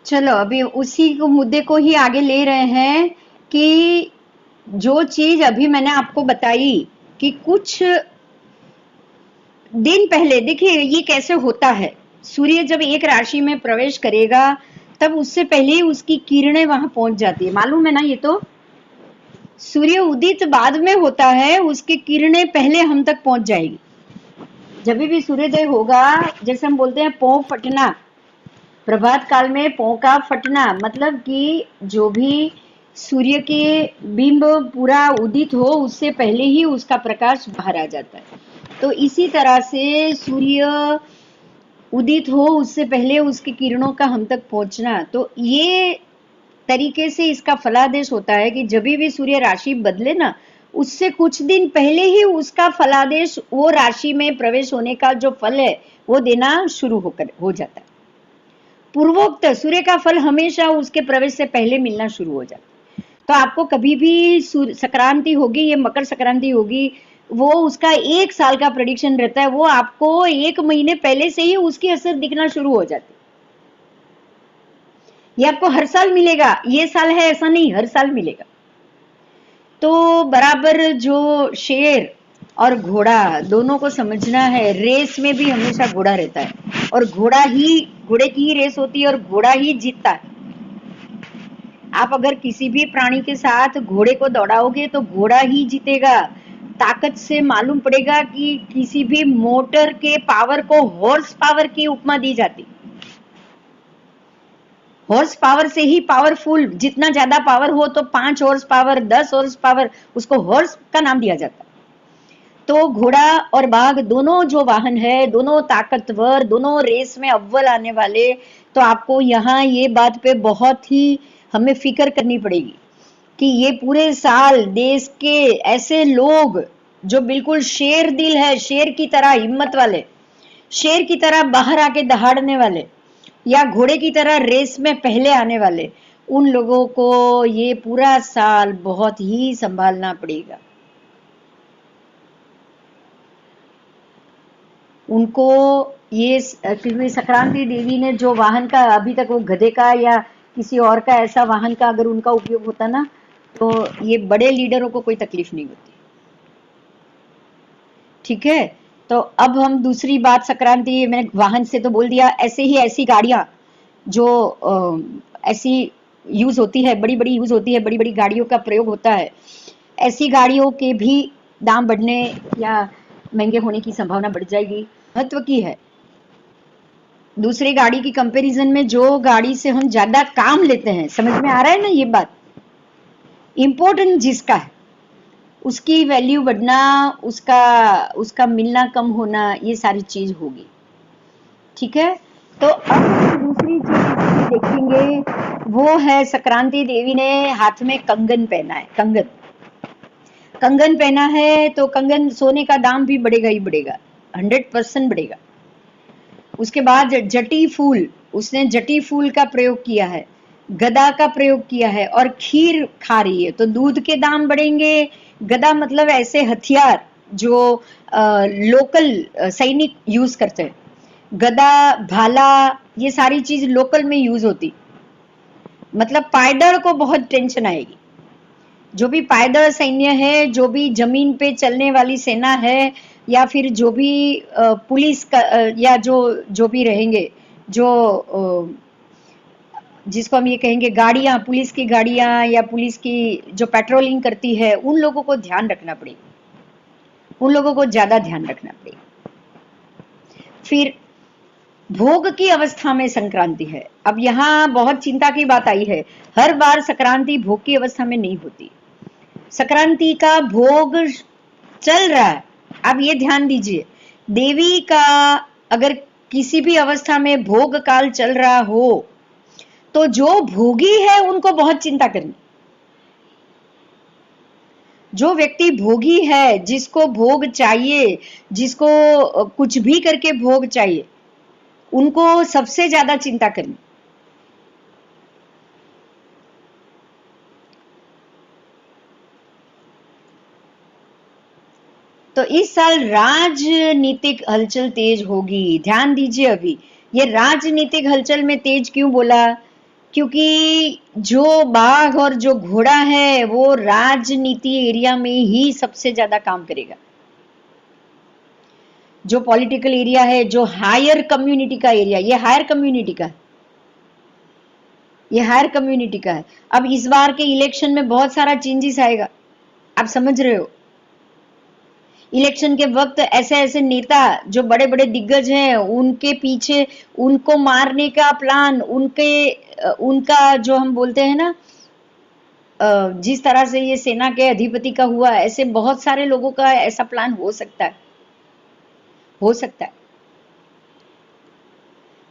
चलो अभी उसी को मुद्दे को ही आगे ले रहे हैं कि जो चीज अभी मैंने आपको बताई कि कुछ दिन पहले देखिए ये कैसे होता है। सूर्य जब एक राशि में प्रवेश करेगा तब उससे पहले ही उसकी किरणें वहां पहुंच जाती है, मालूम है ना। ये तो सूर्य उदित बाद में होता है, उसकी किरणें पहले हम तक पहुंच जाएगी। जब भी सूर्योदय होगा, जैसे हम बोलते हैं पौ फटना, प्रभात काल में पौ का फटना, मतलब कि जो भी सूर्य के बिंब पूरा उदित हो उससे पहले ही उसका प्रकाश बाहर आ जाता है। तो इसी तरह से सूर्य उदित हो उससे पहले उसकी किरणों का हम तक पहुंचना, तो ये तरीके से इसका फलादेश होता है कि जब भी सूर्य राशि बदले ना, उससे कुछ दिन पहले ही उसका फलादेश वो राशि में प्रवेश होने का जो फल है वो देना शुरू हो जाता है। पूर्वोक्त सूर्य का फल हमेशा उसके प्रवेश से पहले मिलना शुरू हो जाता है। तो आपको कभी भी संक्रांति होगी, ये मकर संक्रांति होगी, वो उसका 1 साल का प्रेडिक्शन रहता है, वो आपको 1 महीने पहले से ही उसकी असर दिखना शुरू हो जाती है। ये आपको हर साल मिलेगा, ये साल है ऐसा नहीं, हर साल मिलेगा। तो बराबर जो शेर और घोड़ा दोनों को समझना है, रेस में भी हमेशा घोड़ा रहता है और घोड़े की ही रेस होती है और घोड़ा ही जीतता है। आप अगर किसी भी प्राणी के साथ घोड़े को दौड़ाओगे तो घोड़ा ही जीतेगा। ताकत से मालूम पड़ेगा कि किसी भी मोटर के पावर को हॉर्स पावर की उपमा दी जाती। हॉर्स पावर से ही पावरफुल, जितना ज्यादा पावर हो तो 5 हॉर्स पावर, 10 हॉर्स पावर, उसको हॉर्स का नाम दिया जाता। तो घोड़ा और बाघ दोनों जो वाहन है, दोनों ताकतवर, दोनों रेस में अव्वल आने वाले। तो आपको यहाँ ये बात पे बहुत ही हमें फिक्र करनी पड़ेगी कि ये पूरे साल देश के ऐसे लोग जो बिल्कुल शेर दिल है, शेर की तरह हिम्मत वाले, शेर की तरह बाहर आके दहाड़ने वाले, या घोड़े की तरह रेस में पहले आने वाले, उन लोगों को ये पूरा साल बहुत ही संभालना पड़ेगा। उनको ये क्योंकि संक्रांति देवी ने जो वाहन का अभी तक वो गधे का या किसी और का ऐसा वाहन का अगर उनका उपयोग होता ना, तो ये बड़े लीडरों को कोई तकलीफ नहीं होती। ठीक है, तो अब हम दूसरी बात, संक्रांति मैंने वाहन से तो बोल दिया, ऐसे ही ऐसी गाड़ियां जो ऐसी यूज होती है, बड़ी बड़ी यूज होती है, बड़ी बड़ी गाड़ियों का प्रयोग होता है, ऐसी गाड़ियों के भी दाम बढ़ने या महंगे होने की संभावना बढ़ जाएगी। महत्व की है, दूसरी गाड़ी की कंपैरिजन में जो गाड़ी से हम ज्यादा काम लेते हैं, समझ में आ रहा है ना ये बात, इंपॉर्टेंट जिसका है उसकी वैल्यू बढ़ना, उसका मिलना कम होना, ये सारी चीज होगी। ठीक है, तो अब हम दूसरी चीज देखेंगे, वो है संक्रांति देवी ने हाथ में कंगन पहना है। कंगन पहना है तो कंगन, सोने का दाम भी बढ़ेगा ही बढ़ेगा, 100% बढ़ेगा। उसके बाद जटी फूल, उसने जटी फूल का प्रयोग किया है, गदा का प्रयोग किया है और खीर खा रही है, तो दूध के दाम बढ़ेंगे। गदा मतलब ऐसे हथियार जो लोकल सैनिक यूज करते हैं, गदा भाला ये सारी चीज लोकल में यूज होती, मतलब पायदल को बहुत टेंशन आएगी। जो भी पायदल सैन्य है, जो भी जमीन पे चलने वाली सेना है, या फिर जो भी पुलिस का या जो भी रहेंगे, जो जिसको हम ये कहेंगे गाड़ियां, पुलिस की गाड़ियां या पुलिस की जो पेट्रोलिंग करती है, उन लोगों को ध्यान रखना पड़ेगा, उन लोगों को ज्यादा ध्यान रखना पड़ेगा। फिर भोग की अवस्था में संक्रांति है। अब यहाँ बहुत चिंता की बात आई है, हर बार संक्रांति भोग की अवस्था में नहीं होती। संक्रांति का भोग चल रहा है, आप ये ध्यान दीजिए, देवी का अगर किसी भी अवस्था में भोग काल चल रहा हो तो जो भोगी है उनको बहुत चिंता करनी। जो व्यक्ति भोगी है, जिसको भोग चाहिए, जिसको कुछ भी करके भोग चाहिए, उनको सबसे ज्यादा चिंता करनी। तो इस साल राजनीतिक हलचल तेज होगी, ध्यान दीजिए। अभी ये राजनीतिक हलचल में तेज क्यों बोला, क्योंकि जो बाघ और जो घोड़ा है वो राजनीति एरिया में ही सबसे ज्यादा काम करेगा। जो पॉलिटिकल एरिया है, जो हायर कम्युनिटी का एरिया, ये हायर कम्युनिटी का है, ये हायर कम्युनिटी का है। अब इस बार के इलेक्शन में बहुत सारा चेंजेस आएगा, आप समझ रहे हो। इलेक्शन के वक्त ऐसे ऐसे नेता जो बड़े बड़े दिग्गज हैं, उनके पीछे उनको मारने का प्लान, उनका जो हम बोलते हैं ना, जिस तरह से ये सेना के अधिपति का हुआ, ऐसे बहुत सारे लोगों का ऐसा प्लान हो सकता है, हो सकता है।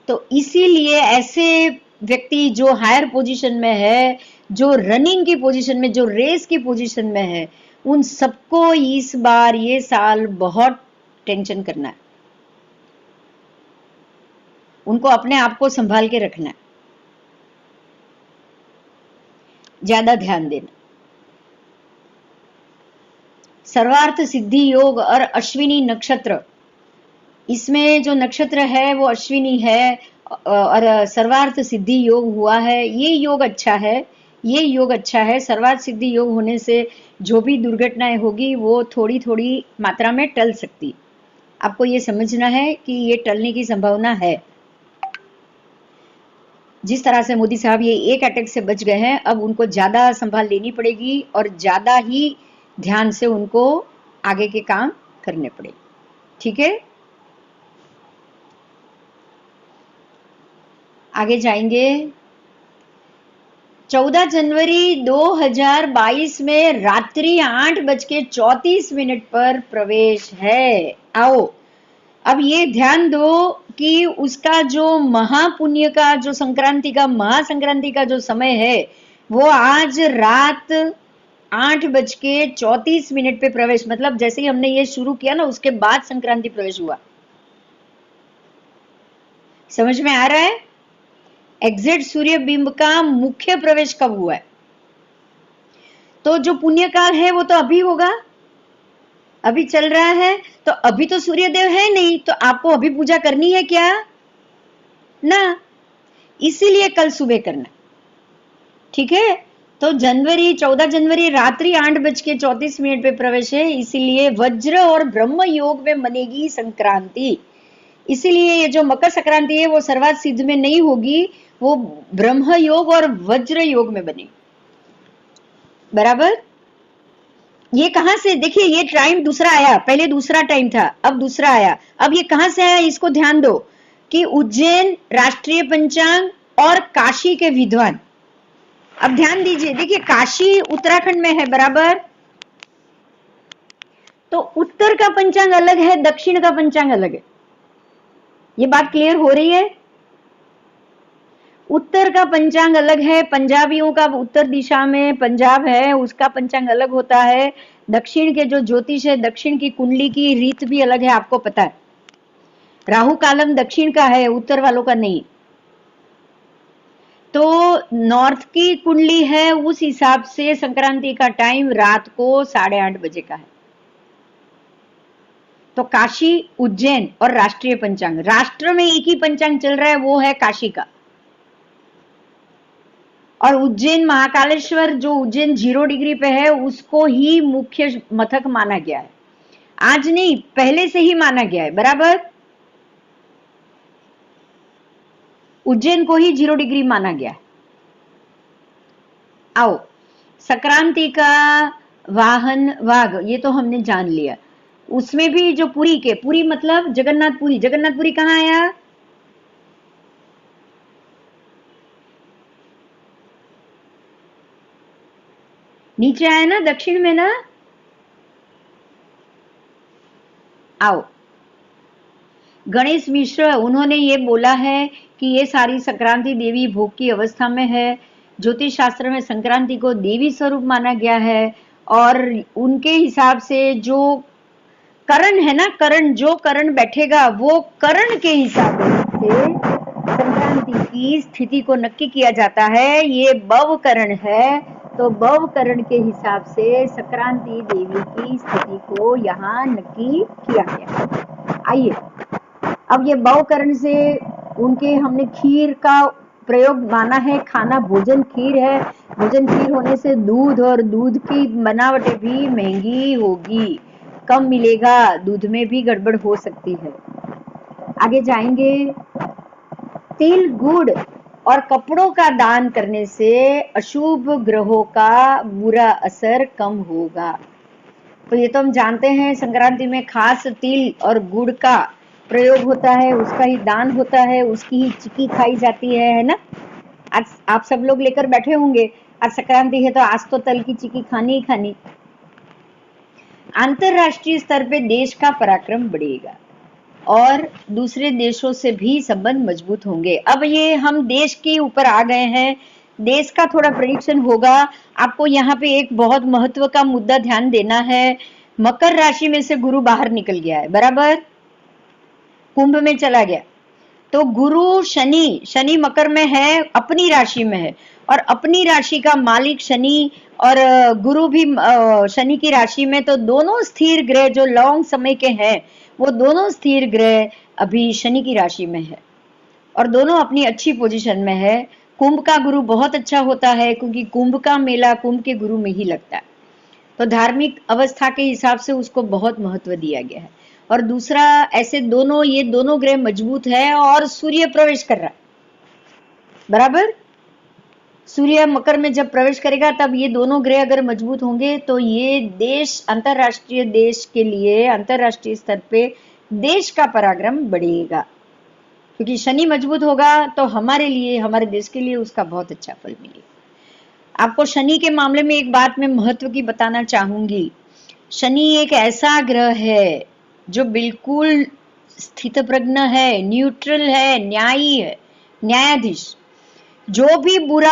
तो इसीलिए ऐसे व्यक्ति जो हायर पोजीशन में है, जो रनिंग की पोजीशन में, जो रेस की पोजीशन में है, उन सबको इस बार ये साल बहुत टेंशन करना है। उनको अपने आप को संभाल के रखना है, ज्यादा ध्यान देना। सर्वार्थ सिद्धि योग और अश्विनी नक्षत्र, इसमें जो नक्षत्र है वो अश्विनी है और सर्वार्थ सिद्धि योग हुआ है। ये योग अच्छा है, ये योग अच्छा है। सर्वार्थ सिद्धि योग होने से जो भी दुर्घटनाएं होगी वो थोड़ी थोड़ी मात्रा में टल सकती। आपको ये समझना है कि ये टलने की संभावना है। जिस तरह से मोदी साहब ये एक अटैक से बच गए हैं, अब उनको ज्यादा संभाल लेनी पड़ेगी और ज्यादा ही ध्यान से उनको आगे के काम करने पड़ेंगे। ठीक है, आगे जाएंगे। 14 जनवरी 2022 में रात्रि 8:34 पर प्रवेश है। आओ, अब ये ध्यान दो कि उसका जो महापुण्य का, जो संक्रांति का, महासंक्रांति का जो समय है, वो आज रात 8:34 पे प्रवेश, मतलब जैसे ही हमने ये शुरू किया ना, उसके बाद संक्रांति प्रवेश हुआ। समझ में आ रहा है? एग्जिट सूर्य बिंब का मुख्य प्रवेश कब हुआ है? तो जो पुण्य काल है वो तो अभी होगा, अभी चल रहा है। तो अभी तो सूर्य देव है नहीं, तो आपको अभी पूजा करनी है क्या? ना, इसीलिए कल सुबह करना। ठीक है, तो 14 जनवरी रात्रि 8:34 पे प्रवेश है, इसीलिए वज्र और ब्रह्म योग में बनेगी संक्रांति। इसीलिए ये जो मकर संक्रांति है वो सर्वार्थ सिद्ध में नहीं होगी, वो ब्रह्म योग और वज्र योग में बनेगी। बराबर? ये कहां से, देखिए ये टाइम दूसरा आया, पहले दूसरा टाइम था, अब दूसरा आया। अब ये कहां से आया, इसको ध्यान दो कि उज्जैन, राष्ट्रीय पंचांग और काशी के विद्वान। अब ध्यान दीजिए, देखिए काशी उत्तराखंड में है, बराबर? तो उत्तर का पंचांग अलग है, दक्षिण का पंचांग अलग है। ये बात क्लियर हो रही है? उत्तर का पंचांग अलग है, पंजाबियों का उत्तर दिशा में पंजाब है, उसका पंचांग अलग होता है। दक्षिण के जो ज्योतिष है, दक्षिण की कुंडली की रीत भी अलग है, आपको पता है। राहु कालम दक्षिण का है, उत्तर वालों का नहीं। तो नॉर्थ की कुंडली है, उस हिसाब से संक्रांति का टाइम रात को 8:30 बजे का है। तो काशी, उज्जैन और राष्ट्रीय पंचांग, राष्ट्र में एक ही पंचांग चल रहा है, वो है काशी का। और उज्जैन महाकालेश्वर, जो उज्जैन 0 डिग्री पे है, उसको ही मुख्य मथक माना गया है। आज नहीं, पहले से ही माना गया है, बराबर? उज्जैन को ही 0 डिग्री माना गया है। आओ, संक्रांति का वाहन वाघ, ये तो हमने जान लिया। उसमें भी जो पुरी के, पुरी मतलब जगन्नाथपुरी, जगन्नाथपुरी कहाँ आया? नीचे आया ना, दक्षिण में ना। आओ, गणेश मिश्र, उन्होंने ये बोला है कि ये सारी संक्रांति देवी भोग की अवस्था में है। ज्योतिष शास्त्र में संक्रांति को देवी स्वरूप माना गया है और उनके हिसाब से जो करण है ना, करण, जो करण बैठेगा वो करण के हिसाब से संक्रांति की स्थिति को नक्की किया जाता है। ये बव करण है, तो बव करण के हिसाब से संक्रांति देवी की स्थिति को यहाँ नक्की किया गया। आइए, अब ये बव करण से उनके हमने खीर का प्रयोग माना है खाना भोजन खीर है। भोजन खीर होने से दूध और दूध की बनावटें भी महंगी होगी, कम मिलेगा, दूध में भी गड़बड़ हो सकती है। आगे जाएंगे। तिल गुड़ और कपड़ों का दान करने से अशुभ ग्रहों का बुरा असर कम होगा। तो ये तो हम जानते हैं, संक्रांति में खास तिल और गुड़ का प्रयोग होता है, उसका ही दान होता है, उसकी ही चिक्की खाई जाती है ना। आज आप सब लोग लेकर बैठे होंगे, आज संक्रांति है तो आज तो तल की चिक्की खानी ही खानी। अंतरराष्ट्रीय स्तर पे देश का पराक्रम बढ़ेगा और दूसरे देशों से भी संबंध मजबूत होंगे। अब ये हम देश के ऊपर आ गए हैं, देश का थोड़ा प्रेडिक्शन होगा। आपको यहाँ पे एक बहुत महत्व का मुद्दा ध्यान देना है। मकर राशि में से गुरु बाहर निकल गया है, बराबर, कुंभ में चला गया। तो गुरु शनि मकर में है, अपनी राशि में है, और अपनी राशि का मालिक शनि और गुरु भी शनि की राशि में, तो दोनों स्थिर ग्रह जो लॉन्ग समय के हैं वो दोनों स्थिर ग्रह अभी शनि की राशि में है और दोनों अपनी अच्छी पोजीशन में है। कुंभ का गुरु बहुत अच्छा होता है क्योंकि कुंभ का मेला कुंभ के गुरु में ही लगता है, तो धार्मिक अवस्था के हिसाब से उसको बहुत महत्व दिया गया है। और दूसरा, ऐसे दोनों ये दोनों ग्रह मजबूत है और सूर्य प्रवेश कर रहा है, बराबर। सूर्य मकर में जब प्रवेश करेगा तब ये दोनों ग्रह अगर मजबूत होंगे तो ये देश, अंतरराष्ट्रीय देश के लिए, अंतरराष्ट्रीय स्तर पे देश का पराक्रम बढ़ेगा, क्योंकि शनि मजबूत होगा तो हमारे लिए, हमारे देश के लिए उसका बहुत अच्छा फल मिलेगा। आपको शनि के मामले में एक बात मैं महत्व की बताना चाहूंगी। शनि एक ऐसा ग्रह है जो बिल्कुल स्थित प्रज्ञ है, न्यूट्रल है, न्यायी है, न्यायाधीश। जो भी बुरा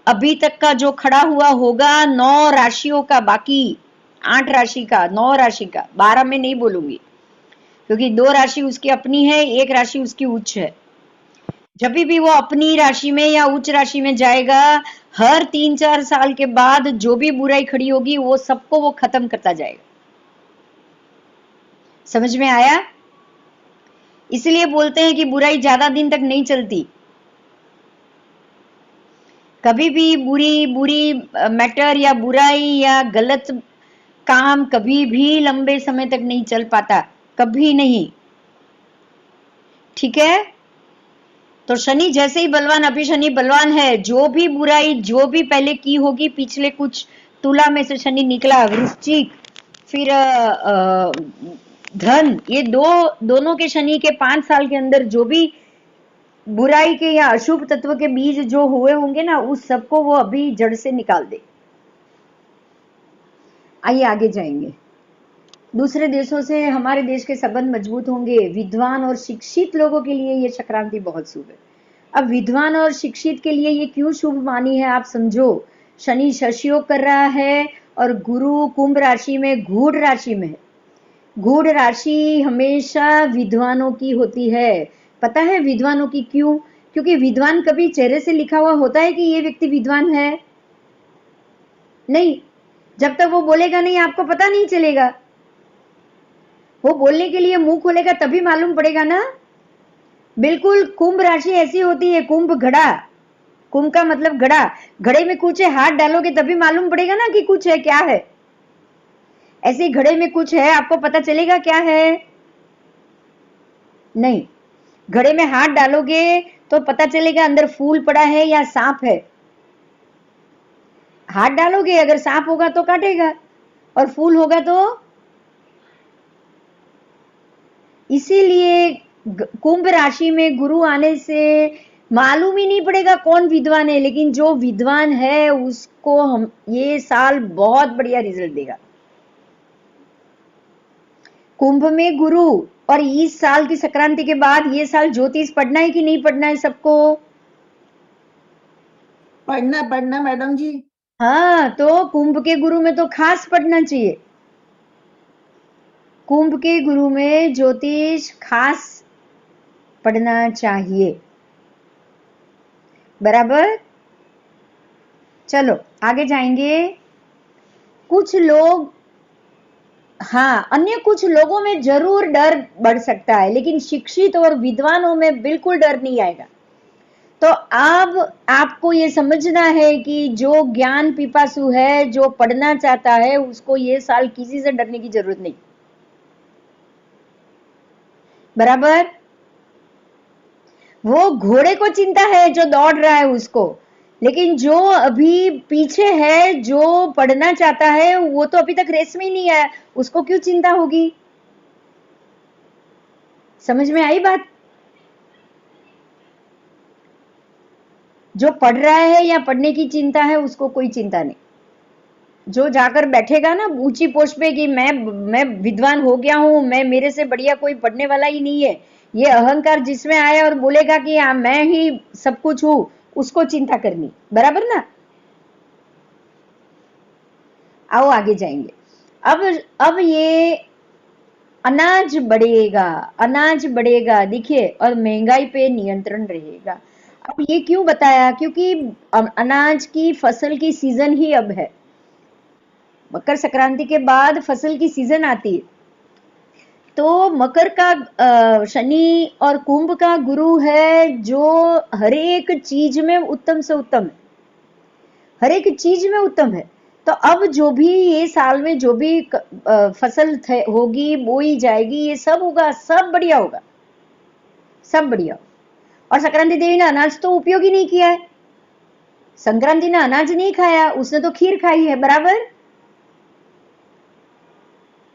अभी तक का जो खड़ा हुआ होगा 9 राशियों का, बाकी 8 राशि का, 9 राशि का, 12 में नहीं बोलूंगी क्योंकि 2 राशि उसकी अपनी है, 1 राशि उसकी उच्च है। जब भी वो अपनी राशि में या उच्च राशि में जाएगा, हर 3-4 साल के बाद जो भी बुराई खड़ी होगी वो सबको वो खत्म करता जाएगा। समझ में आया? इसलिए बोलते हैं कि बुराई ज्यादा दिन तक नहीं चलती। कभी भी बुरी मैटर या बुराई या गलत काम कभी भी लंबे समय तक नहीं चल पाता, कभी नहीं, ठीक है। तो शनि जैसे ही बलवान, अभी शनि बलवान है, जो भी बुराई जो भी पहले की होगी, पिछले कुछ, तुला में से शनि निकला, वृश्चिक, फिर धन, ये दोनों के शनि के 5 साल के अंदर जो भी बुराई के या अशुभ तत्व के बीज जो हुए होंगे ना, उस सबको वो अभी जड़ से निकाल दे। आइए आगे जाएंगे। दूसरे देशों से हमारे देश के संबंध मजबूत होंगे। विद्वान और शिक्षित लोगों के लिए ये संक्रांति बहुत शुभ है। अब विद्वान और शिक्षित के लिए ये क्यों शुभ मानी है, आप समझो। शनि शशयोग कर रहा है और गुरु कुंभ राशि में गूढ़ राशि में है। गूढ़ राशि हमेशा विद्वानों की होती है। पता है विद्वानों की क्यों? क्योंकि विद्वान कभी चेहरे से लिखा हुआ होता है कि ये व्यक्ति विद्वान है? नहीं, जब तक वो बोलेगा नहीं आपको पता नहीं चलेगा। वो बोलने के लिए मुंह खोलेगा तभी मालूम पड़ेगा ना। बिल्कुल कुंभ राशि ऐसी होती है, कुंभ घड़ा, कुंभ का मतलब घड़ा, घड़े में कुछ है, हाथ डालोगे तभी मालूम पड़ेगा ना कि कुछ है, क्या है। ऐसे घड़े में कुछ है, आपको पता चलेगा क्या है? नहीं, घड़े में हाथ डालोगे तो पता चलेगा अंदर फूल पड़ा है या सांप है। हाथ डालोगे, अगर सांप होगा तो काटेगा और फूल होगा तो। इसीलिए कुंभ राशि में गुरु आने से मालूम ही नहीं पड़ेगा कौन विद्वान है, लेकिन जो विद्वान है उसको हम ये साल बहुत बढ़िया रिजल्ट देगा। कुंभ में गुरु, और इस साल की संक्रांति के बाद ये साल ज्योतिष पढ़ना है कि नहीं पढ़ना है सबको? पढ़ना मैडम जी। हाँ, तो कुंभ के गुरु में तो खास पढ़ना चाहिए। कुंभ के गुरु में ज्योतिष खास पढ़ना चाहिए, बराबर। चलो आगे जाएंगे। कुछ लोग, हाँ, अन्य कुछ लोगों में जरूर डर बढ़ सकता है, लेकिन शिक्षित और विद्वानों में बिल्कुल डर नहीं आएगा। तो अब आपको ये समझना है कि जो ज्ञान पिपासु है, जो पढ़ना चाहता है, उसको ये साल किसी से डरने की जरूरत नहीं। बराबर। वो घोड़े को चिंता है जो दौड़ रहा है उसको, लेकिन जो अभी पीछे है, जो पढ़ना चाहता है, वो तो अभी तक रेस में ही नहीं आया, उसको क्यों चिंता होगी? समझ में आई बात? जो पढ़ रहा है या पढ़ने की चिंता है, उसको कोई चिंता नहीं। जो जाकर बैठेगा ना ऊंची पोस्ट पे कि मैं विद्वान हो गया हूं, मैं, मेरे से बढ़िया कोई पढ़ने वाला ही नहीं है, ये अहंकार जिसमें आया और बोलेगा कि हाँ मैं ही सब कुछ हूं, उसको चिंता करनी। बराबर ना? आओ आगे जाएंगे। अब अब ये अनाज बढ़ेगा, अनाज बढ़ेगा देखिए, और महंगाई पे नियंत्रण रहेगा। अब ये क्यों बताया? क्योंकि अनाज की फसल की सीजन ही अब है। मकर संक्रांति के बाद फसल की सीजन आती है। तो मकर का शनि और कुंभ का गुरु है जो हर एक चीज में उत्तम से उत्तम है, हर एक चीज में उत्तम है। तो अब जो भी ये साल में जो भी फसल होगी, बोई जाएगी, ये सब होगा, सब बढ़िया होगा, सब बढ़िया। और संक्रांति देवी ने अनाज तो उपयोग ही नहीं किया है। संक्रांति ने अनाज नहीं खाया, उसने तो खीर खाई है। बराबर,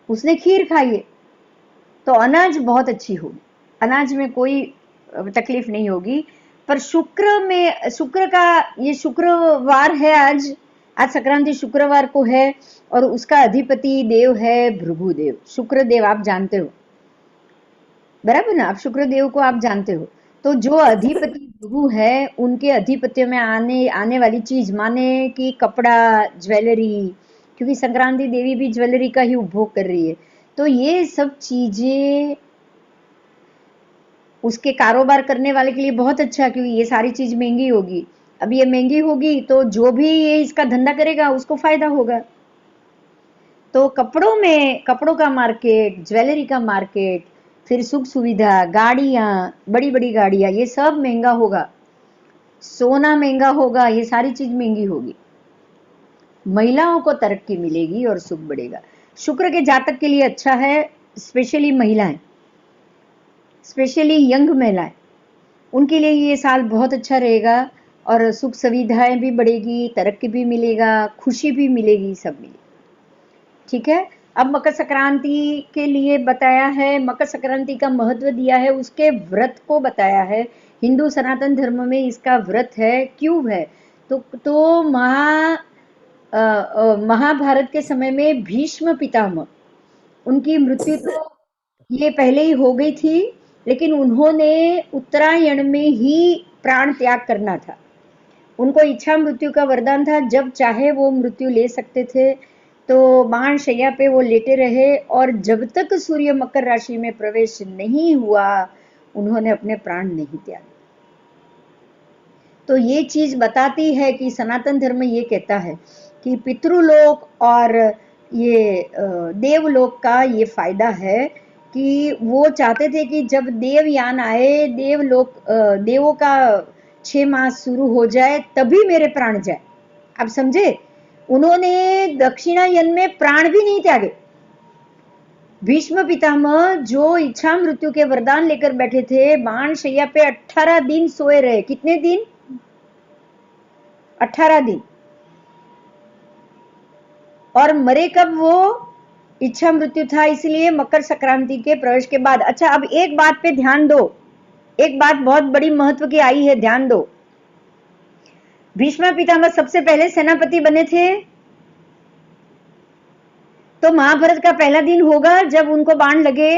उसने खीर खाई है। तो अनाज बहुत अच्छी होगी, अनाज में कोई तकलीफ नहीं होगी। पर शुक्र में, शुक्र का, ये शुक्रवार है आज, आज संक्रांति शुक्रवार को है, और उसका अधिपति देव है भृगुदेव। शुक्रदेव आप जानते हो, बराबर ना? आप शुक्रदेव को आप जानते हो। तो जो अधिपति भृगु है, उनके अधिपत्य में आने आने वाली चीज, माने कि कपड़ा, ज्वेलरी, क्योंकि संक्रांति देवी भी ज्वेलरी का ही उपभोग कर रही है, तो ये सब चीजें उसके कारोबार करने वाले के लिए बहुत अच्छा है, क्योंकि ये सारी चीज महंगी होगी। अब ये महंगी होगी तो जो भी ये इसका धंधा करेगा उसको फायदा होगा। तो कपड़ों में, कपड़ों का मार्केट, ज्वेलरी का मार्केट, फिर सुख सुविधा, गाड़ियां, बड़ी बड़ी गाड़ियां, ये सब महंगा होगा। सोना महंगा होगा, ये सारी चीज महंगी होगी। महिलाओं को तरक्की मिलेगी और सुख बढ़ेगा। शुक्र के जातक के लिए अच्छा है, स्पेशली महिलाएं, स्पेशली यंग महिलाएं, उनके लिए ये साल बहुत अच्छा रहेगा। और सुख सुविधाएं भी बढ़ेगी, तरक्की भी मिलेगा, खुशी भी मिलेगी, सब मिलेगी। ठीक है। अब मकर संक्रांति के लिए बताया है, मकर संक्रांति का महत्व दिया है, उसके व्रत को बताया है। हिंदू सनातन धर्म में इसका व्रत है। क्यों है? तो महाभारत के समय में भीष्म पितामह, उनकी मृत्यु तो ये पहले ही हो गई थी, लेकिन उन्होंने उत्तरायण में ही प्राण त्याग करना था। उनको इच्छा मृत्यु का वरदान था, जब चाहे वो मृत्यु ले सकते थे। तो बाण शैया पे वो लेटे रहे, और जब तक सूर्य मकर राशि में प्रवेश नहीं हुआ, उन्होंने अपने प्राण नहीं त्यागे। तो ये चीज बताती है कि सनातन धर्म ये कहता है कि पितृलोक और ये देवलोक का ये फायदा है कि वो चाहते थे कि जब देवयान आए, देवलोक, देवों का 6 मास शुरू हो जाए, तभी मेरे प्राण जाए। आप समझे? उन्होंने दक्षिणायन में प्राण भी नहीं त्यागे। भीष्म पितामह जो इच्छा मृत्यु के वरदान लेकर बैठे थे, बाण शैया पे 18 दिन सोए रहे। कितने दिन? 18 दिन। और मरे कब वो? इच्छा मृत्यु था, इसलिए मकर संक्रांति के प्रवेश के बाद। अच्छा, अब एक बात पे ध्यान दो, एक बात बहुत बड़ी महत्व की आई है, ध्यान दो। भीष्म पितामह सबसे पहले सेनापति बने थे, तो महाभारत का पहला दिन होगा जब उनको बाण लगे।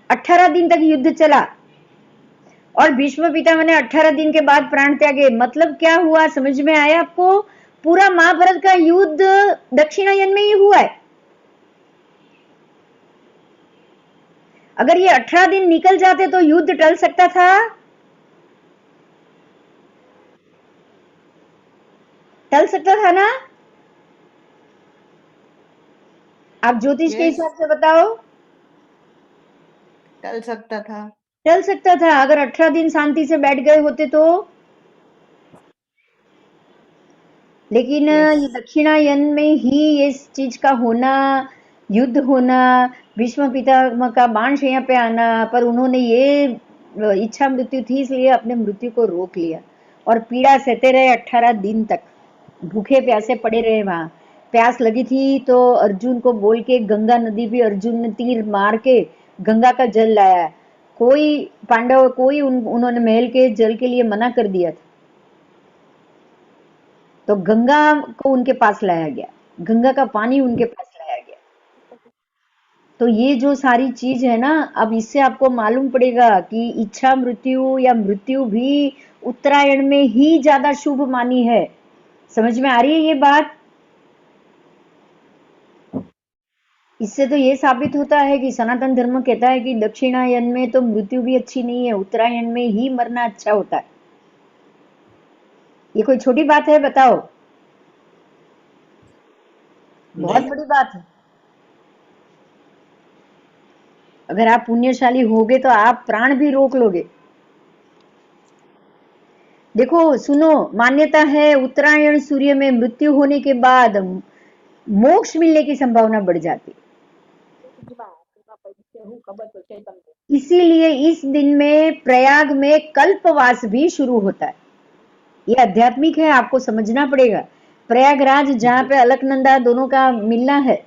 18 दिन तक युद्ध चला, और भीष्म पितामह ने 18 दिन के बाद प्राण त्यागे। मतलब क्या हुआ, समझ में आया आपको? पूरा महाभारत का युद्ध दक्षिणायन में ही हुआ है। अगर ये 18 दिन निकल जाते तो युद्ध टल सकता था? टल सकता था ना? आप ज्योतिष के यस, हिसाब से बताओ। टल सकता था। चल सकता था अगर 18 दिन शांति से बैठ गए होते तो। लेकिन यस। ये दक्षिणायन में ही ये इस चीज का होना, युद्ध होना, भीष्म पितामह का बाण यहाँ पे आना, पर उन्होंने ये इच्छा मृत्यु थी इसलिए अपने मृत्यु को रोक लिया और पीड़ा सहते रहे 18 दिन तक, भूखे प्यासे पड़े रहे वहां। प्यास लगी थी तो अर्जुन को बोल के गंगा नदी भी अर्जुन ने तीर मार के गंगा का जल लाया। कोई पांडव कोई उन्होंने महल के जल के लिए मना कर दिया था, तो गंगा को उनके पास लाया गया, गंगा का पानी उनके पास लाया गया। तो ये जो सारी चीज है ना, अब इससे आपको मालूम पड़ेगा कि इच्छा मृत्यु या मृत्यु भी उत्तरायण में ही ज्यादा शुभ मानी है। समझ में आ रही है ये बात? इससे तो ये साबित होता है कि सनातन धर्म कहता है कि दक्षिणायन में तो मृत्यु भी अच्छी नहीं है, उत्तरायण में ही मरना अच्छा होता है। ये कोई छोटी बात है बताओ? बहुत नहीं। बड़ी बात है। अगर आप पुण्यशाली होगे तो आप प्राण भी रोक लोगे। देखो सुनो, मान्यता है उत्तरायण सूर्य में मृत्यु होने के बाद मोक्ष मिलने की संभावना बढ़ जाती, इसीलिए इस दिन में प्रयाग में कल्पवास भी शुरू होता है। ये आध्यात्मिक है, आपको समझना पड़ेगा। प्रयागराज जहाँ पे अलकनंदा दोनों का मिलना है,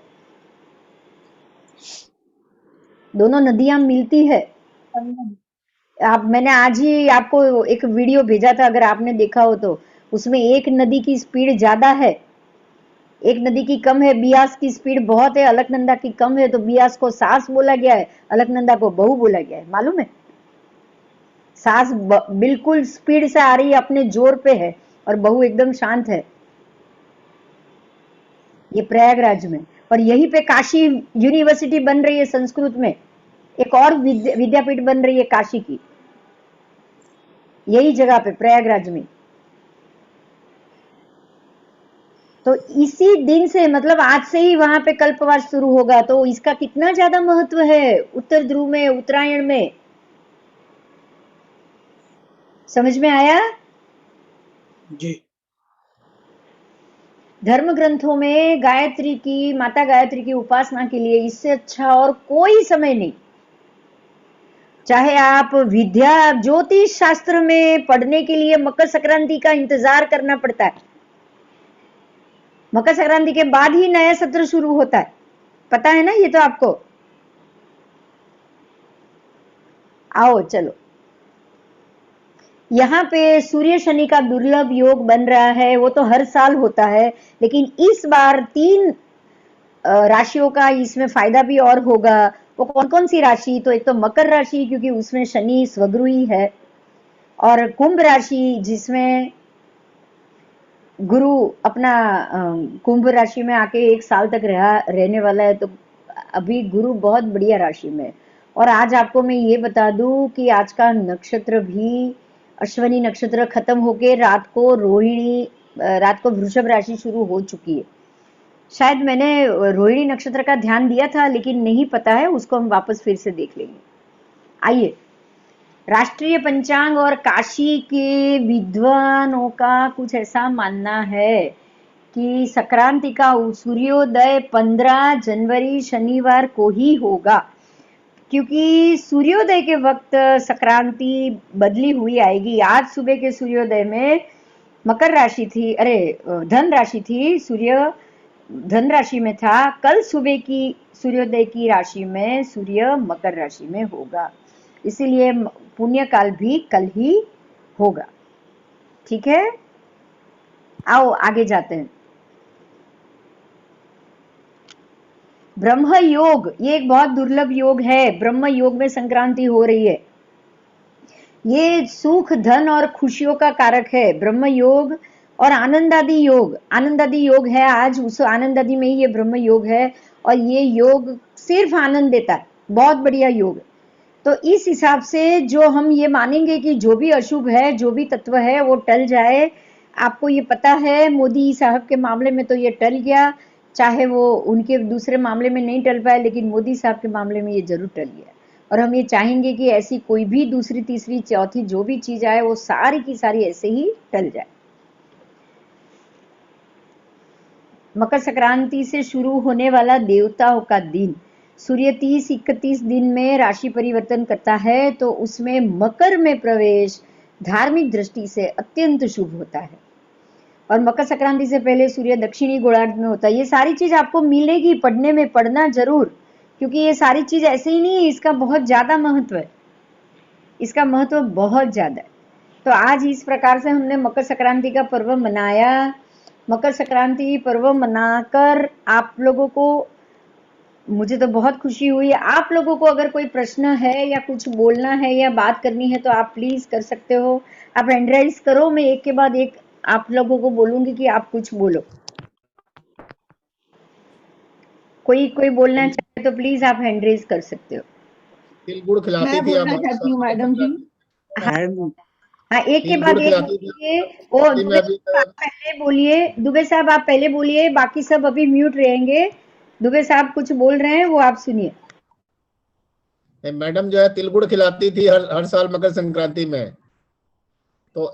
दोनों नदियां मिलती है। आप मैंने आज ही आपको एक वीडियो भेजा था, अगर आपने देखा हो तो। उसमें एक नदी की स्पीड ज्यादा है, एक नदी की कम है। बियास की स्पीड बहुत है, अलकनंदा की कम है, तो बियास को सास बोला गया है, अलकनंदा को बहू बोला गया है। मालूम है? सास बिल्कुल स्पीड से आ रही है, अपने जोर पे है, और बहू एकदम शांत है। ये प्रयागराज में। और यहीं पे काशी यूनिवर्सिटी बन रही है संस्कृत में, एक और विद्यापीठ बन रही है काशी की, यही जगह पे प्रयागराज में। तो इसी दिन से, मतलब आज से ही वहां पे कल्पवास शुरू होगा, तो इसका कितना ज्यादा महत्व है उत्तर ध्रुव में, उत्तरायण में। समझ में आया? जी। धर्म ग्रंथों में गायत्री की, माता गायत्री की उपासना के लिए इससे अच्छा और कोई समय नहीं। चाहे आप विद्या ज्योतिष शास्त्र में पढ़ने के लिए मकर संक्रांति का इंतजार करना पड़ता है, मकर संक्रांति के बाद ही नया सत्र शुरू होता है, पता है ना ये तो आपको। आओ चलो, यहाँ पे सूर्य शनि का दुर्लभ योग बन रहा है, वो तो हर साल होता है, लेकिन इस बार 3 राशियों का इसमें फायदा भी और होगा। वो कौन कौन सी राशि? तो एक तो मकर राशि, क्योंकि उसमें शनि स्वगृही है, और कुंभ राशि जिसमें गुरु अपना कुंभ राशि में आके 1 साल तक रहने वाला है, तो अभी गुरु बहुत बढ़िया राशि में। और आज आपको मैं ये बता दूं कि आज का नक्षत्र भी अश्वनी नक्षत्र खत्म होके रात को रोहिणी, रात को वृषभ राशि शुरू हो चुकी है। शायद मैंने रोहिणी नक्षत्र का ध्यान दिया था, लेकिन नहीं पता है, उसको हम वापस फिर से देख लेंगे। आइए, राष्ट्रीय पंचांग और काशी के विद्वानों का कुछ ऐसा मानना है कि संक्रांति का सूर्योदय 15 जनवरी शनिवार को ही होगा, क्योंकि सूर्योदय के वक्त संक्रांति बदली हुई आएगी। आज सुबह के सूर्योदय में मकर राशि थी, अरे धन राशि थी, सूर्य धन राशि में था। कल सुबह की सूर्योदय की राशि में सूर्य मकर राशि में होगा, इसीलिए पुण्य काल भी कल ही होगा। ठीक है, आओ आगे जाते हैं। ब्रह्म योग, ये एक बहुत दुर्लभ योग है। ब्रह्म योग में संक्रांति हो रही है। ये सुख धन और खुशियों का कारक है ब्रह्म योग। और आनंदादि योग, आनंदादि योग है आज, उस आनंदादि में ही ये ब्रह्म योग है, और ये योग सिर्फ आनंद देता है, बहुत बढ़िया योग। तो इस हिसाब से जो हम ये मानेंगे कि जो भी अशुभ है, जो भी तत्व है, वो टल जाए। आपको ये पता है मोदी साहब के मामले में तो ये टल गया, चाहे वो उनके दूसरे मामले में नहीं टल पाए, लेकिन मोदी साहब के मामले में ये जरूर टल गया। और हम ये चाहेंगे कि ऐसी कोई भी दूसरी तीसरी चौथी जो भी चीज आए वो सारी की सारी ऐसे ही टल जाए। मकर संक्रांति से शुरू होने वाला देवताओं का दिन सूर्य 30-31 दिन में राशि परिवर्तन करता है, तो उसमें मकर में प्रवेश धार्मिक दृष्टि से अत्यंत शुभ होता है। और मकर संक्रांति से पहले सूर्य दक्षिणी गोलार्ध में होता है। ये सारी चीज आपको मिलेगी पढ़ने में, पढ़ना जरूर, क्योंकि ये सारी चीज ऐसे ही नहीं है, इसका बहुत ज्यादा महत्व है, इसका महत्व बहुत ज्यादा है। तो आज इस प्रकार से हमने मकर संक्रांति का पर्व मनाया। मकर संक्रांति पर्व मनाकर आप लोगों को, मुझे तो बहुत खुशी हुई। आप लोगों को अगर कोई प्रश्न है या कुछ बोलना है या बात करनी है तो आप प्लीज कर सकते हो। आप हैंड राइज करो, मैं एक के बाद एक आप लोगों को बोलूंगी कि आप कुछ बोलो। कोई बोलना चाहे तो प्लीज आप हैंड रेज कर सकते हो। तिल गुड़ खिलाती मैं थी आप बोलना हर चाहती साल हूँ मकर मैडम जी। संक्रांति में। हैंड हाँ, एक के तिल बाद गुड़ एक खिलाती थी बोलिए। आप। ओ में दुबे अभी साहब आप पहले बोलिए, दुबे साहब आप पहले बोलिए, बाकी सब अभी म्यूट रहेंगे। दुबे साहब कुछ बोल रहे हैं वो आप सुनिए। मैडम जो है तिल गुड़ खिलाती थी हर साल मकर संक्रांति में। तो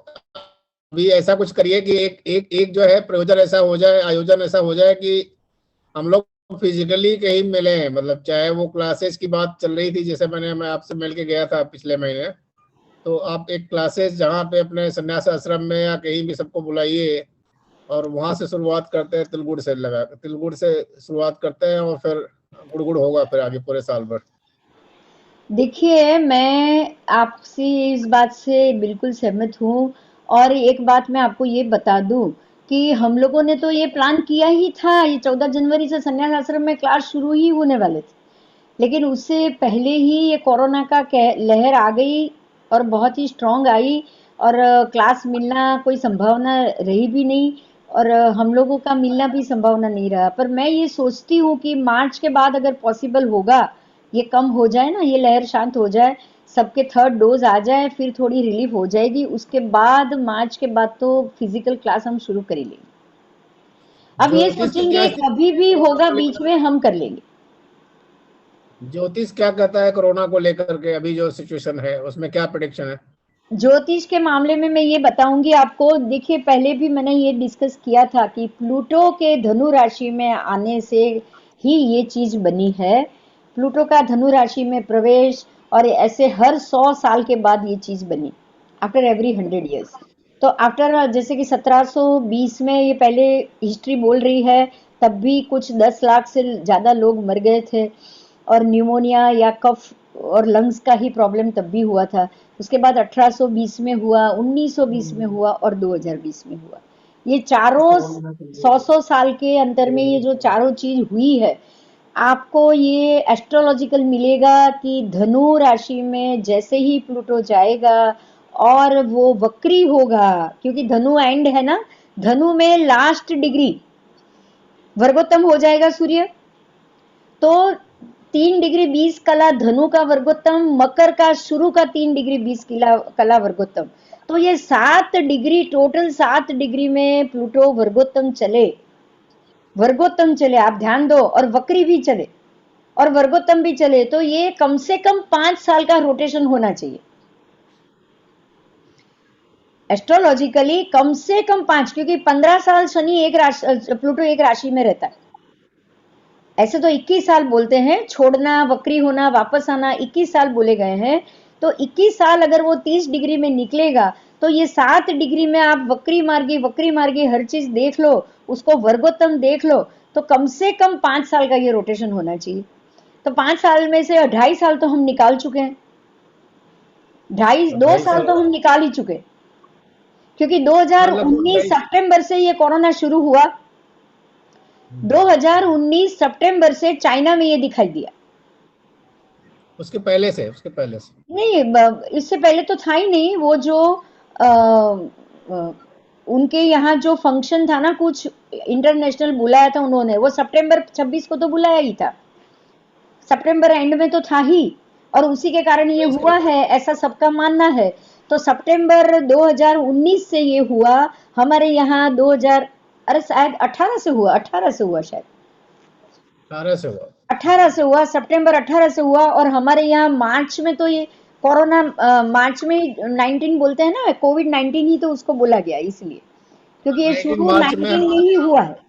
अभी ऐसा कुछ करिए कि एक जो है प्रयोजन ऐसा हो जाए, आयोजन ऐसा हो जाए कि हम लोग फिजिकली कहीं मिले हैं। मतलब चाहे वो क्लासेस की बात चल रही थी, जैसे मैं आपसे मिल के गया था पिछले महीने, तो आप एक क्लासेस जहाँ पे अपने संन्यास आश्रम में या कहीं भी सबको बुलाइए और वहां से शुरुआत करते हैं, तिलगुड़ से शुरुआत करते हैं और फिर गुड़ होगा फिर आगे पूरे साल भर। देखिए, मैं आपसे इस बात से बिल्कुल सहमत हूँ। और एक बात मैं आपको ये बता दूं कि हम लोगों ने तो ये प्लान किया ही था, ये 14 जनवरी से संन्यास आश्रम में क्लास शुरू ही होने वाले थे, लेकिन उससे पहले ही ये कोरोना का लहर आ गई और बहुत ही स्ट्रांग आई। और क्लास मिलना कोई संभावना रही भी नहीं, और हम लोगों का मिलना भी संभावना नहीं रहा। पर मैं ये सोचती हूँ कि मार्च के बाद अगर पॉसिबल होगा, ये कम हो जाए ना, ये लहर शांत हो जाए, सबके थर्ड डोज आ जाए, फिर थोड़ी रिलीफ हो जाएगी, उसके बाद मार्च के बाद तो फिजिकल क्लास हम शुरू कर लेंगे। अब ये ज्योतिष की क्या सोचेंगे स्थिति कभी भी कोरोना होगा को बीच लेकर? में हम कर लेंगे। ज्योतिष क्या कहता है कोरोना को लेकर के? अभी जो सिचुएशन है उसमें क्या प्रेडिक्शन है? ज्योतिष के मामले में मैं ये बताऊंगी आपको। देखिए, पहले भी मैंने ये डिस्कस किया था कि प्लूटो के धनु राशि में आने से ही ये चीज बनी है। प्लूटो का धनु राशि में प्रवेश, और ऐसे हर 100 साल के बाद ये चीज बनी, आफ्टर एवरी 100 years। तो आफ्टर, जैसे कि 1720 में ये पहले हिस्ट्री बोल रही है, तब भी कुछ 10 लाख से ज्यादा लोग मर गए थे, और न्यूमोनिया या कफ और लंग्स का ही प्रॉब्लम तब भी हुआ था। उसके बाद 1820 में हुआ, 1920 में हुआ और 2020 में हुआ। ये चारों 100 साल के अंतर में ये जो चारों चीज हुई है, आपको ये एस्ट्रोलॉजिकल मिलेगा कि धनु राशि में जैसे ही प्लूटो जाएगा और वो वक्री होगा, क्योंकि धनु एंड है ना, धनु में लास्ट डिग्री वर्गोत्तम हो जाएगा सूर्य, तो 3 डिग्री 20 कला धनु का वर्गोत्तम, मकर का शुरू का 3 डिग्री 20 कला वर्गोत्तम। तो ये 7 डिग्री, टोटल 7 डिग्री में प्लूटो वर्गोत्तम चले, आप ध्यान दो, और वक्री भी चले और वर्गोत्तम भी चले, तो ये कम से कम 5 साल का रोटेशन होना चाहिए एस्ट्रोलॉजिकली, कम से कम 5, क्योंकि 15 साल शनि एक राशि, प्लूटो एक राशि में रहता है। ऐसे तो 21 साल बोलते हैं, छोड़ना, वक्री होना, वापस आना, 21 साल बोले गए हैं। तो 21 साल अगर वो 30 डिग्री में निकलेगा, तो ये 7 डिग्री में आप वक्री मार्गी हर चीज देख लो, उसको वर्गोत्तम देख लो, तो कम से कम 5 साल का ये रोटेशन होना चाहिए। तो 5 साल में से 2.5 साल तो हम निकाल चुके हैं, 2.5 ढाई साल साल तो हम निकाल ही चुके, क्योंकि हाँ, लगभग 2019 ढाई। सितंबर से ये कोरोना शुरू हुआ, 2019 सितंबर से चाइना में ये दिखाई दिया। उसके पहले से नहीं, इससे पहले तो था ही नहीं। वो जो आ, आ, उनके यहाँ जो फंक्शन था ना, कुछ इंटरनेशनल बुलाया था उन्होंने, वो सितंबर 26 को तो बुलाया ही था, सितंबर एंड में तो था ही, और उसी के कारण ये हुआ है, ऐसा सबका मानना है। तो सितंबर 2019 से ये हुआ हमारे यहाँ, 2000, अरे शायद 18 से हुआ, 18 से हुआ शायद, 18 से हुआ। 18 से हुआ, सितंबर 18 से हुआ, और हमारे यहाँ मार्च में तो ये कोरोना, मार्च में 19 बोलते हैं ना, कोविड 19 ही तो उसको बोला गया इसलिए, क्योंकि ये 19 शुरू मार्च में 19 में ही हुआ है।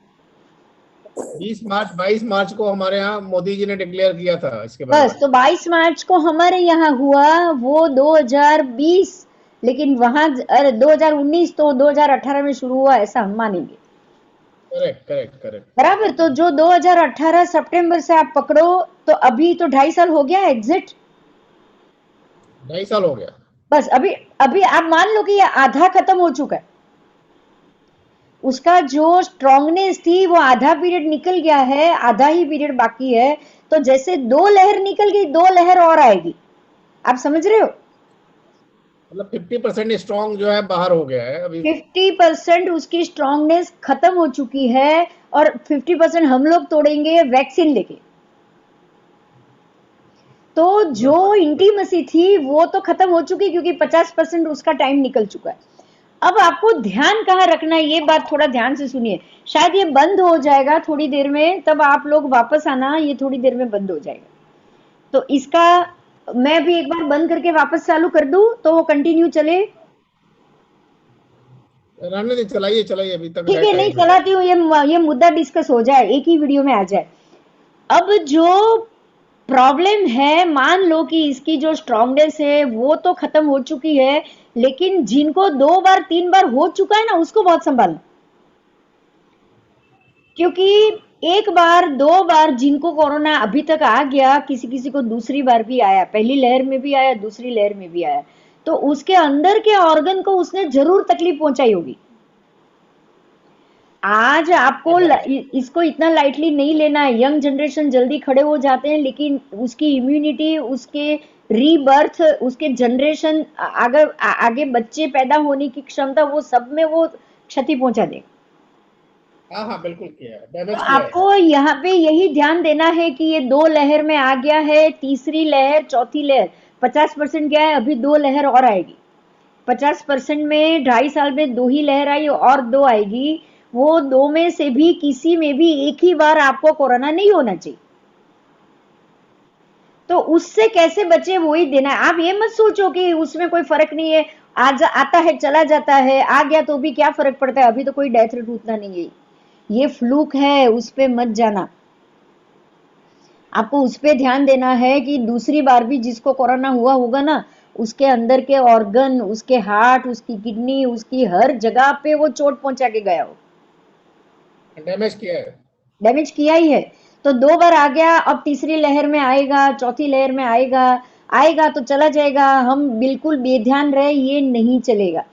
22 मार्च को हमारे यहाँ मोदी जी ने डिक्लेयर किया था इसके बारे बस, में। तो 22 मार्च को हमारे यहाँ हुआ वो 2020, लेकिन वहां 2019 तो 2018 में शुरू हुआ, ऐसा हम मानेंगे। Correct correct correct. बराबर, तो जो 2018 सितंबर से आप पकड़ो, तो अभी तो 2.5 साल हो गया एग्जिट। 2.5 साल हो गया। बस अभी अभी आप मान लो कि ये आधा खत्म हो चुका है, उसका जो स्ट्रांगनेस थी वो आधा पीरियड निकल गया है, आधा ही पीरियड बाकी है। तो जैसे 2 लहर निकल गई, 2 लहर और आएगी। आप समझ रहे हो? मतलब 50% स्ट्रॉन्ग जो है बाहर हो गया है अभी। 50% उसकी स्ट्रांगनेस खत्म हो चुकी है, और 50% हम लोग तोड़ेंगे वैक्सीन लेके। तो जो इंटीमेसी थी वो तो खत्म हो चुकी, क्योंकि 50% उसका टाइम निकल चुका है। अब आपको ध्यान कहाँ रखना है, ये बात थोड़ा ध्यान से सुनिए। शायद ये बंद हो जाएगा थोड़ी देर में, तब आप लोग वापस आना, ये थोड़ी देर में बंद हो जाएगा। तो इसका मैं भी एक बार बंद करके वापस चालू कर दूं तो वो कंटिन्यू चले। रहने दे, चलाइए चलाइए, अभी तक ठीक है है, नहीं टाइम है। चलाती हूँ, ये मुद्दा डिस्कस हो जाए, एक ही वीडियो में आ जाए। अब जो प्रॉब्लम है, मान लो कि इसकी जो स्ट्रांगनेस है वो तो खत्म हो चुकी है, लेकिन जिनको 2 बार 3 बार हो चुका है ना, उसको बहुत संभालना, क्योंकि एक बार 2 बार जिनको कोरोना अभी तक आ गया, किसी किसी को दूसरी बार भी आया, पहली लहर में भी आया, दूसरी लहर में भी आया, तो उसके अंदर के ऑर्गन को उसने जरूर तकलीफ पहुंचाई होगी। आज आपको इसको इतना लाइटली नहीं लेना है। यंग जनरेशन जल्दी खड़े हो जाते हैं, लेकिन उसकी इम्यूनिटी, उसके रीबर्थ, उसके जनरेशन आगे आगे बच्चे पैदा होने की क्षमता, वो सब में वो क्षति पहुंचा दे। हाँ हाँ बिल्कुल किया है, तो डैमेज किया है। आपको यहाँ पे यही ध्यान देना है कि ये 2 लहर में आ गया है, तीसरी लहर, चौथी लहर। 50% गया है, अभी 2 लहर और आएगी। 50% में 2.5 साल में 2 ही लहर आई, और 2 आएगी। वो 2 में से भी किसी में भी एक ही बार आपको कोरोना नहीं होना चाहिए। तो उससे कैसे बचे वही देना है। आप ये मत सोचो कि उसमें कोई फर्क नहीं है, आज आता है चला जाता है, आ गया तो भी क्या फर्क पड़ता है, अभी तो कोई डेथ रेट उतना नहीं है, ये फ्लूक है, उस पे मत जाना। आपको उस पे ध्यान देना है कि दूसरी बार भी जिसको कोरोना हुआ होगा ना, उसके अंदर के ऑर्गन, उसके हार्ट, उसकी किडनी, उसकी हर जगह पे वो चोट पहुंचा के गया हो, डैमेज किया है। डैमेज किया ही है। तो 2 बार आ गया, अब तीसरी लहर में आएगा, चौथी लहर में आएगा, आएगा तो चला जाएगा। हम बिल्कुल बेध्यान रहे, ये नहीं चलेगा।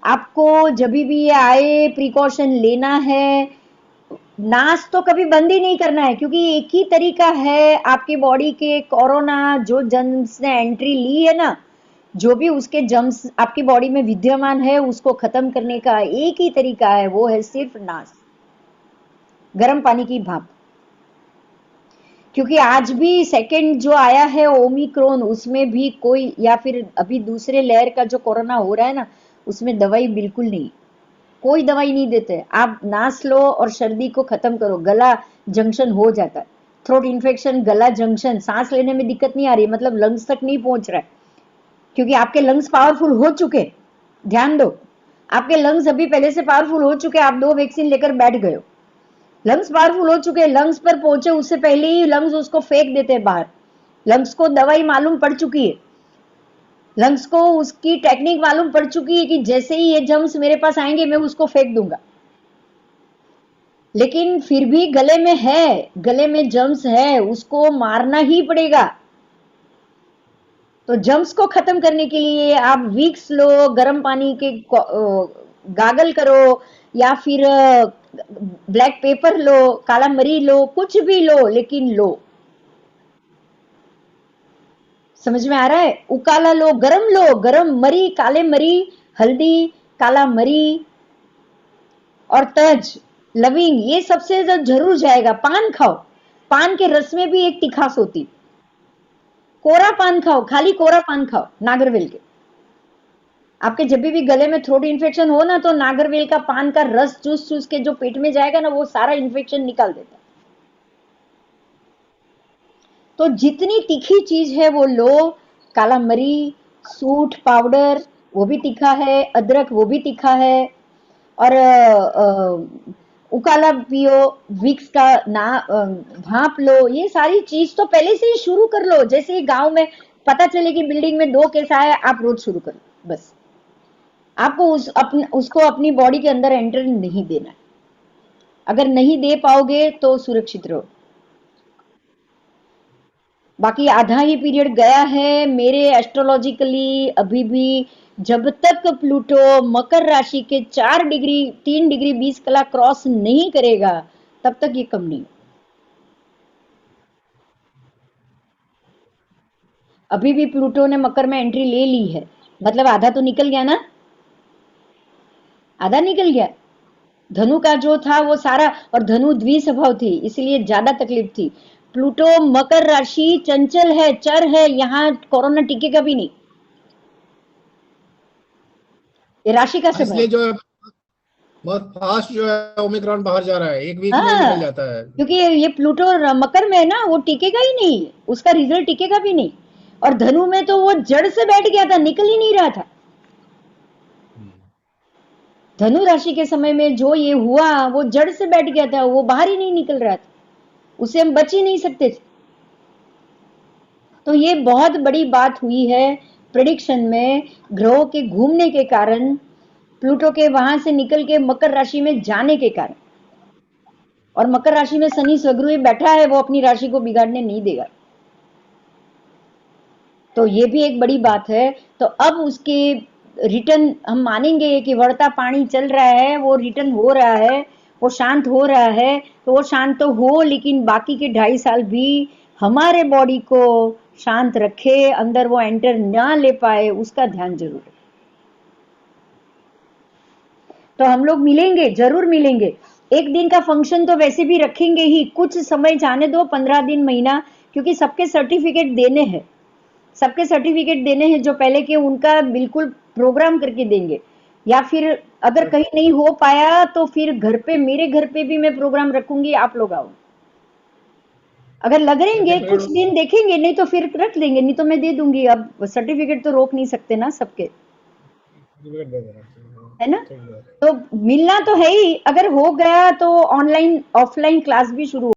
आपको जब भी ये आए प्रिकॉशन लेना है। नाश तो कभी बंद ही नहीं करना है, क्योंकि एक ही तरीका है आपकी बॉडी के कोरोना जो जर्म्स ने एंट्री ली है ना, जो भी उसके जर्म्स आपकी बॉडी में विद्यमान है, उसको खत्म करने का एक ही तरीका है, वो है सिर्फ नाश, गर्म पानी की भाप। क्योंकि आज भी सेकंड जो आया है ओमिक्रॉन, उसमें भी कोई, या फिर अभी दूसरे लेयर का जो कोरोना हो रहा है ना, उसमें दवाई बिल्कुल नहीं, कोई दवाई नहीं देते। आप नास लो और सर्दी को खत्म करो, गला जंक्शन हो जाता है। थ्रोट इन्फेक्शन, गला जंक्शन, सांस लेने में दिक्कत नहीं आ रही, मतलब लंग्स तक नहीं पहुंच रहा है, क्योंकि आपके लंग्स पावरफुल हो चुके। ध्यान दो, आपके लंग्स अभी पहले से पावरफुल हो चुके, आप 2 वैक्सीन लेकर बैठ गए हो, लंग्स पावरफुल हो चुके, लंग्स पर पहुंचे उससे पहले ही लंग्स उसको फेंक देते हैं बाहर। लंग्स को दवाई मालूम पड़ चुकी है, लंग्स को उसकी टेक्निक मालूम पड़ चुकी है कि जैसे ही ये जर्म्स मेरे पास आएंगे मैं उसको फेंक दूंगा। लेकिन फिर भी गले में है, गले में जर्म्स है, उसको मारना ही पड़ेगा। तो जर्म्स को खत्म करने के लिए आप विक्स लो, गर्म पानी के गागल करो, या फिर ब्लैक पेपर लो, काला मरी लो, कुछ भी लो, लेकिन लो। समझ में आ रहा है? उकाला लो, गरम मरी, काले मरी, हल्दी, काला मरी और तज, लविंग, ये सबसे जरूर जाएगा। पान खाओ, पान के रस में भी एक तिखास होती। कोरा पान खाओ, खाली कोरा पान खाओ नागरवेल के। आपके जब भी गले में थ्रोट इन्फेक्शन हो ना, तो नागरवेल का पान का रस चूस चूस के जो पेट में जाएगा ना, वो सारा इन्फेक्शन निकाल देता है। तो जितनी तीखी चीज है वो लो, काला मरी, सूंठ पाउडर वो भी तीखा है, अदरक वो भी तीखा है, और उकाला पियो, विक्स का ना भाप लो, ये सारी चीज तो पहले से ही शुरू कर लो। जैसे ही गांव में पता चले कि बिल्डिंग में 2 केस आया, आप रोज शुरू करो बस। आपको उसको अपनी बॉडी के अंदर एंटर नहीं देना है। अगर नहीं दे पाओगे तो सुरक्षित रहो। बाकी आधा ही पीरियड गया है मेरे एस्ट्रोलॉजिकली अभी भी। जब तक प्लूटो मकर राशि के 3 डिग्री 20 कला क्रॉस नहीं करेगा तब तक ये कम नहीं। अभी भी प्लूटो ने मकर में एंट्री ले ली है, मतलब आधा तो निकल गया ना, आधा निकल गया। धनु का जो था वो सारा, और धनु द्विस्वभाव थी इसलिए ज्यादा तकलीफ थी। प्लूटो मकर राशि चंचल है, चर है, यहाँ कोरोना टिकेगा भी नहीं। ये राशि का स्वभाव। इसलिए जो है बहुत फास्ट जो है ओमिक्रॉन बाहर जा रहा है, एक वीक में हाँ, निकल जाता है। क्योंकि ये प्लूटो मकर में है ना, वो टिकेगा ही नहीं, उसका रिजल्ट टिकेगा भी नहीं। और धनु में तो वो जड़ से बैठ गया था, निकल ही नहीं रहा था। धनु राशि के समय में जो ये हुआ वो जड़ से बैठ गया था, वो बाहर ही नहीं निकल रहा था, उसे हम बच ही नहीं सकते थे। तो ये बहुत बड़ी बात हुई है प्रेडिक्शन में, ग्रहों के घूमने के कारण, प्लूटो के वहां से निकल के मकर राशि में जाने के कारण। और मकर राशि में शनि स्वगृही बैठा है, वो अपनी राशि को बिगाड़ने नहीं देगा। तो ये भी एक बड़ी बात है। तो अब उसके रिटर्न हम मानेंगे कि बढ़ता पानी चल रहा है, वो रिटर्न हो रहा है, वो शांत हो रहा है। तो वो शांत तो हो, लेकिन बाकी के 2.5 साल भी हमारे बॉडी को शांत रखे, अंदर वो एंटर ना ले पाए, उसका ध्यान जरूर रखें। तो हम लोग मिलेंगे, जरूर मिलेंगे। एक दिन का फंक्शन तो वैसे भी रखेंगे ही, कुछ समय जाने दो, 15 दिन महीना, क्योंकि सबके सर्टिफिकेट देने हैं, सबके सर्टिफिकेट देने हैं जो पहले के, उनका बिल्कुल प्रोग्राम करके देंगे। या फिर अगर कहीं नहीं हो पाया तो फिर घर पे, मेरे घर पे भी मैं प्रोग्राम रखूंगी, आप लोग आओ। अगर लग रहेंगे कुछ दिन देखेंगे, नहीं तो फिर रख देंगे, नहीं तो मैं दे दूंगी। अब सर्टिफिकेट तो रोक नहीं सकते ना सबके, है ना। तो मिलना तो है ही, अगर हो गया तो ऑनलाइन ऑफलाइन क्लास भी शुरू